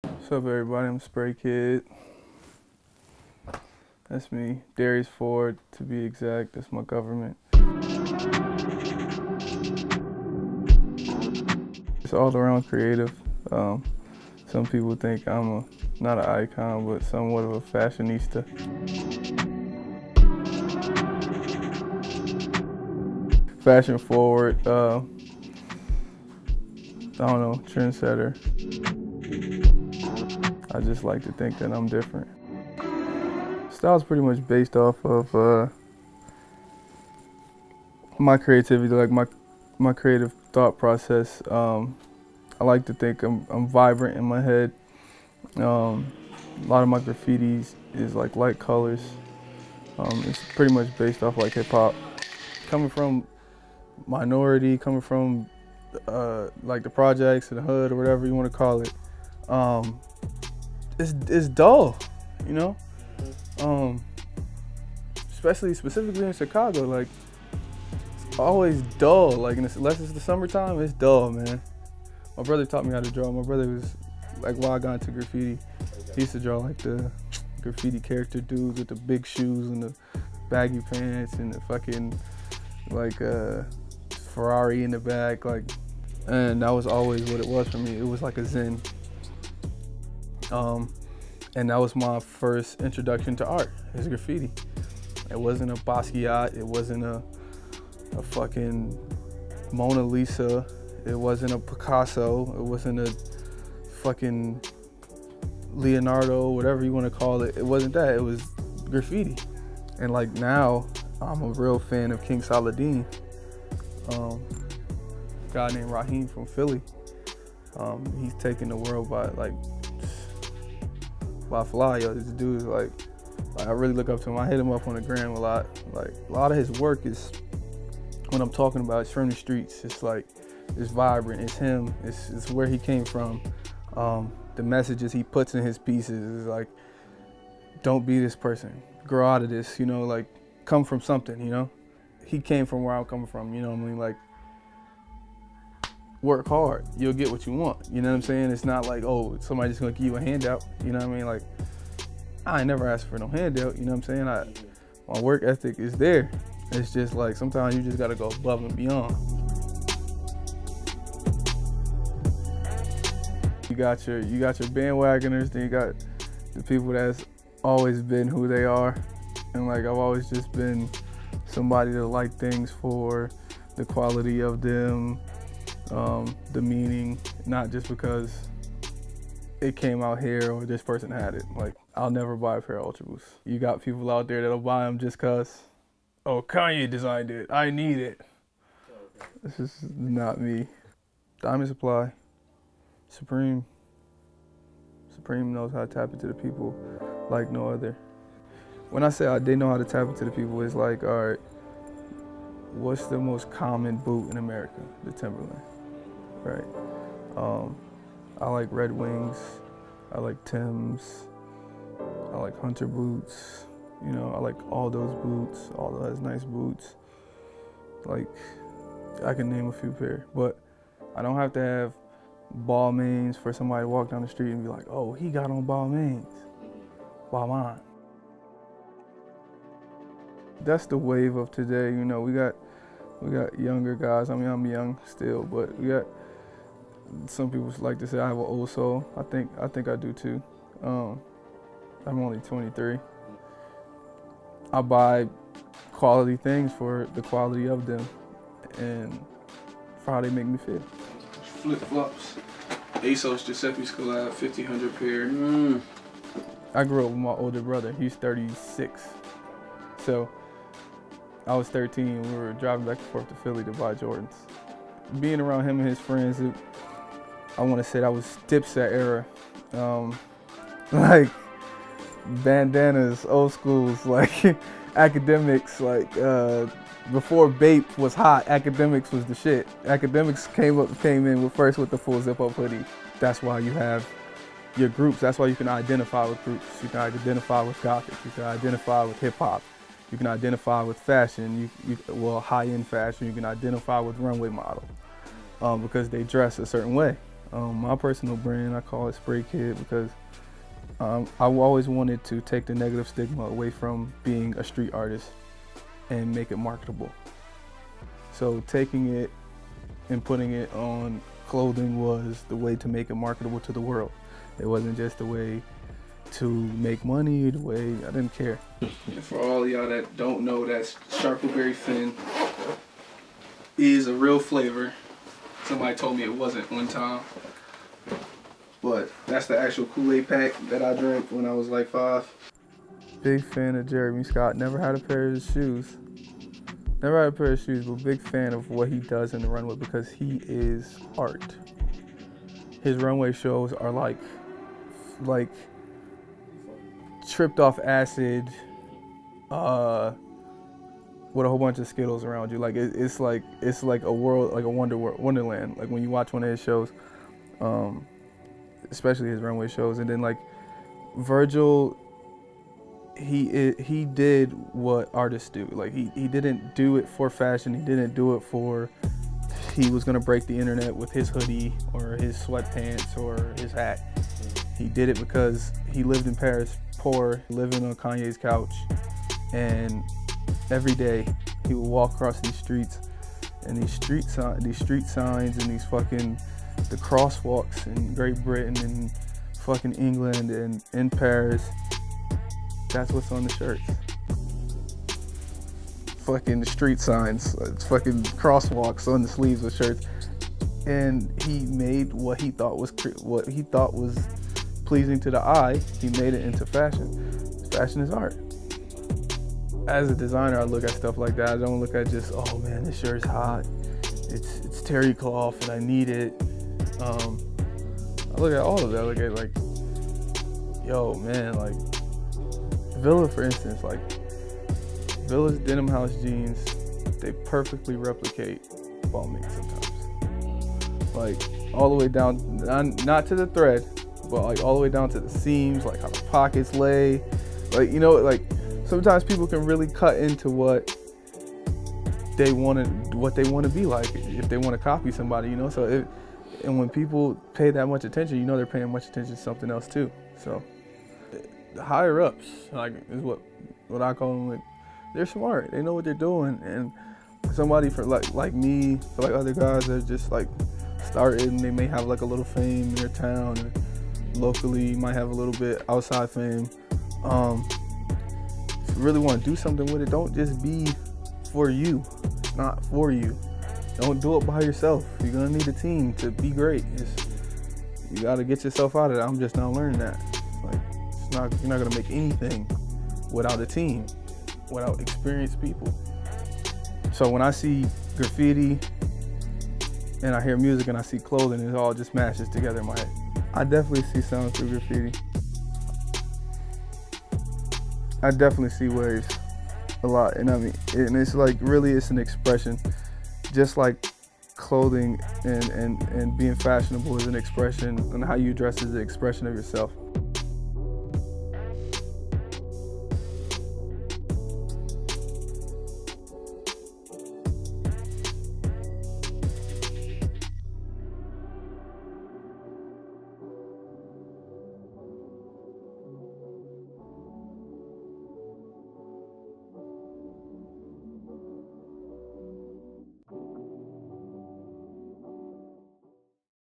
What's up, everybody? I'm Spraykid. That's me. Darius Ford, to be exact. That's my government. It's all around creative. Some people think I'm not an icon, but somewhat of a fashionista. Fashion forward. I don't know, trendsetter. I just like to think that I'm different. Style's pretty much based off of my creativity, like my creative thought process. I like to think I'm vibrant in my head. A lot of my graffitis is like light colors. It's pretty much based off like hip hop. Coming from minority, coming from like the projects and the hood or whatever you want to call it, it's dull, you know. Specifically in Chicago, like it's always dull. Like unless it's the summertime, it's dull, man. My brother taught me how to draw. My brother was like, while I got into graffiti, he used to draw like the graffiti character dudes with the big shoes and the baggy pants and the fucking like Ferrari in the back, like, and that was always what it was for me. It was like a zen. And that was my first introduction to art, is graffiti. It wasn't a Basquiat, it wasn't a fucking Mona Lisa, it wasn't a Picasso, it wasn't a fucking Leonardo, whatever you want to call it. It wasn't that, it was graffiti. And like now, I'm a real fan of King Saladin. A guy named Raheem from Philly. He's taking the world by fly, yo. This dude is like I really look up to him. I hit him up on the gram a lot. Like a lot of his work is, when I'm talking about, it's from the streets. It's like, it's vibrant, it's him, it's where he came from. The messages he puts in his pieces is like, don't be this person, grow out of this, you know, like come from something, you know. He came from where I'm coming from, you know what I mean? Like, work hard, you'll get what you want, you know what I'm saying? It's not like, oh, somebody's just gonna give you a handout, you know what I mean? Like, I ain't never asked for no handout, you know what I'm saying? My work ethic is there. It's just like, sometimes you just gotta go above and beyond. You got your bandwagoners, then you got the people that's always been who they are. And like, I've always just been somebody that like things for the quality of them, the meaning, not just because it came out here or this person had it. Like, I'll never buy a pair of Ultra Boosts. You got people out there that'll buy them just cause, oh, Kanye designed it, I need it. This is not me. Diamond Supply, Supreme. Supreme knows how to tap into the people like no other. When I say they know how to tap into the people, it's like, all right, what's the most common boot in America? The Timberland, right? I like Red Wings, I like Timbs, I like Hunter boots, you know, I like all those boots, all those nice boots. Like, I can name a few pair, but I don't have to have Balmains for somebody to walk down the street and be like, oh, he got on Balmains, Balmain. That's the wave of today, you know. We got younger guys. I mean, I'm young still, but we got, some people like to say I have an old soul. I think I do too. I'm only 23. I buy quality things for the quality of them and for how they make me feel. Flip flops, ASOS Giuseppe's collab, 1500 pair. I grew up with my older brother. He's 36, so I was 13. We were driving back and forth to Philly to buy Jordans. Being around him and his friends, I want to say that was Dipset era. Like bandanas, old schools, like academics, like before Bape was hot, academics was the shit. Academics came in first with the full zip-up hoodie. That's why you have your groups. That's why you can identify with groups. You can identify with Gothic. You can identify with hip-hop. You can identify with fashion, well, high-end fashion. You can identify with runway model because they dress a certain way. My personal brand, I call it Spraykid because I've always wanted to take the negative stigma away from being a street artist and make it marketable. So taking it and putting it on clothing was the way to make it marketable to the world. It wasn't just a way to make money, the way I didn't care. And for all of y'all that don't know, that Sharpleberry Fin is a real flavor. Somebody told me it wasn't one time. But that's the actual Kool-Aid pack that I drank when I was like 5. Big fan of Jeremy Scott. Never had a pair of shoes. Never had a pair of shoes, but big fan of what he does in the runway because he is art. His runway shows are like tripped off acid with a whole bunch of Skittles around you. Like it's like a world, like a wonderland. Like when you watch one of his shows, especially his runway shows, and then like Virgil, he did what artists do. Like he didn't do it for fashion. He didn't do it for he was gonna break the internet with his hoodie or his sweatpants or his hat. He did it because he lived in Paris, poor, living on Kanye's couch, and every day he would walk across these streets, and these street signs and these fucking the crosswalks in Great Britain and fucking England and in Paris. That's what's on the shirts. Fucking street signs, fucking crosswalks on the sleeves of shirts, and he made what he thought was pleasing to the eye. He made it into fashion. Fashion is art. As a designer, I look at stuff like that. I don't look at just, oh man, this shirt's hot. It's terry cloth and I need it. I look at all of that. I look at like, yo man, like Villa, for instance, like Villa's denim house jeans, they perfectly replicate ball mink sometimes. Like all the way down, not to the thread, but like all the way down to the seams, like how the pockets lay. Like, you know, like sometimes people can really cut into what they want to be like if they want to copy somebody, you know. So and when people pay that much attention, you know they're paying much attention to something else too. So the higher ups, like, is what I call them. Like, they're smart. They know what they're doing. And somebody for like me, for like other guys that just like started and they may have like a little fame in their town, or locally might have a little bit outside fame. If you really want to do something with it, don't just be for you. It's not for you. Don't do it by yourself. You're gonna need a team to be great. You gotta get yourself out of that. I'm just now learning that. Like, you're not gonna make anything without a team, without experienced people. So when I see graffiti and I hear music and I see clothing, it all just mashes together in my head. I definitely see sound through graffiti. I definitely see waves a lot, and I mean, and it's like really, it's an expression, just like clothing and being fashionable is an expression, and how you dress is an expression of yourself.